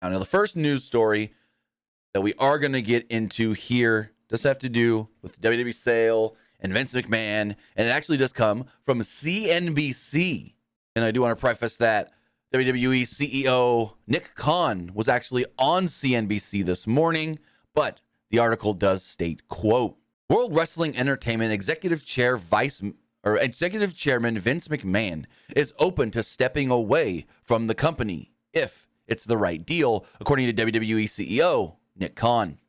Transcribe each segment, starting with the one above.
Now, the first news story that we are going to get into here does have to do with the WWE sale and Vince McMahon, and it actually does come from CNBC. And I do want to preface that WWE CEO Nick Khan was actually on CNBC this morning, but the article does state, quote, World Wrestling Entertainment Executive Chairman Vince McMahon is open to stepping away from the company if it's the right deal, according to WWE CEO Nick Khan.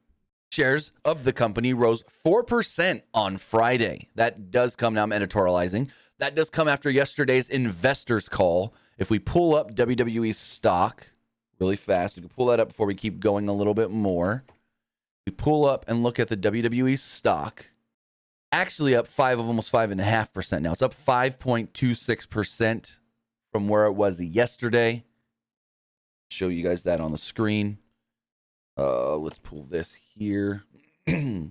Shares of the company rose 4% on Friday. That does come, now I'm editorializing, that does come after yesterday's investors call. If we pull up WWE stock really fast, we can pull that up before we keep going a little bit more. We pull up and look at the WWE stock. Actually up almost 5.5% now. It's up 5.26% from where it was yesterday. Show you guys that on the screen. Let's pull this here. So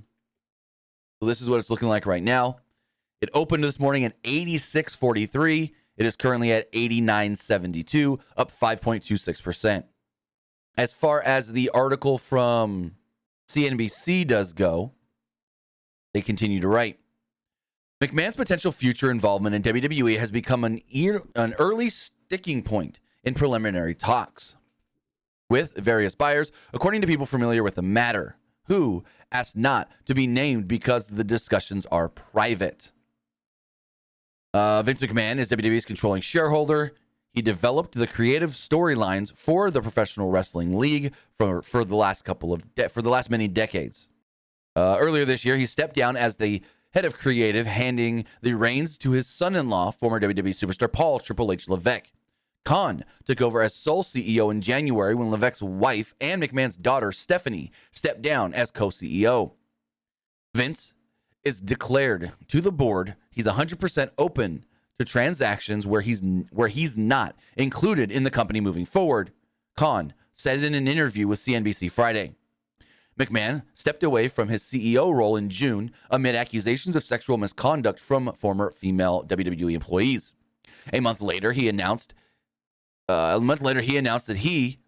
this is what it's looking like right now. It opened this morning at 86.43. It is currently at 89.72, up 5.26%. As far as the article from CNBC does go, they continue to write, McMahon's potential future involvement in WWE has become an early sticking point in preliminary talks with various buyers, according to people familiar with the matter, who asked not to be named because the discussions are private. Vince McMahon is WWE's controlling shareholder. He developed the creative storylines for the Professional Wrestling League for the last many decades. Earlier this year, he stepped down as the head of creative, handing the reins to his son-in-law, former WWE superstar Paul Triple H Levesque. Khan took over as sole CEO in January when Levesque's wife and McMahon's daughter, Stephanie, stepped down as co-CEO. Vince is declared to the board he's 100% open to transactions where he's not included in the company moving forward, Khan said in an interview with CNBC Friday. McMahon stepped away from his CEO role in June amid accusations of sexual misconduct from former female WWE employees. A month later, he announced that he,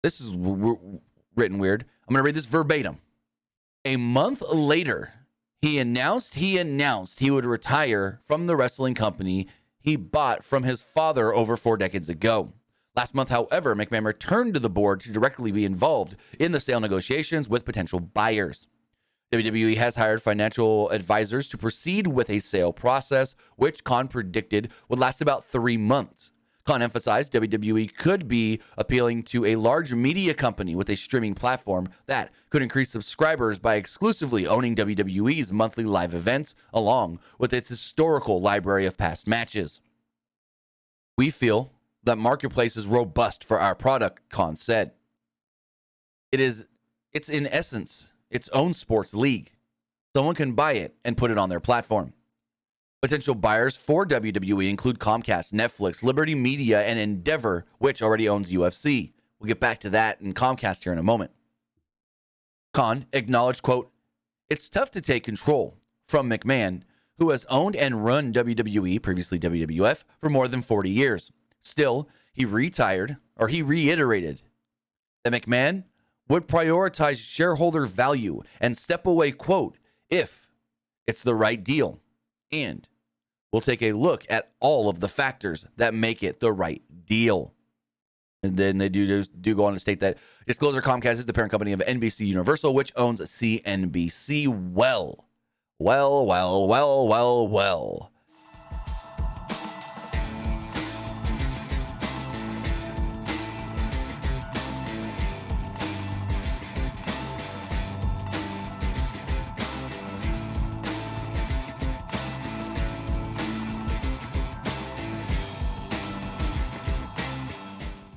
this is written weird, I'm going to read this verbatim. A month later, he announced he would retire from the wrestling company he bought from his father over 4 decades ago. Last month, however, McMahon returned to the board to directly be involved in the sale negotiations with potential buyers. WWE has hired financial advisors to proceed with a sale process, which Khan predicted would last about 3 months. Khan emphasized WWE could be appealing to a large media company with a streaming platform that could increase subscribers by exclusively owning WWE's monthly live events along with its historical library of past matches. We feel that marketplace is robust for our product, Khan said. It's in essence its own sports league. Someone can buy it and put it on their platform. Potential buyers for WWE include Comcast, Netflix, Liberty Media, and Endeavor, which already owns UFC. We'll get back to that and Comcast here in a moment. Khan acknowledged, quote, it's tough to take control from McMahon, who has owned and run WWE, previously WWF, for more than 40 years. Still, he reiterated that McMahon would prioritize shareholder value and step away, quote, if it's the right deal. And we'll take a look at all of the factors that make it the right deal. And then they do go on to state that disclosure Comcast is the parent company of NBC Universal, which owns CNBC. Well.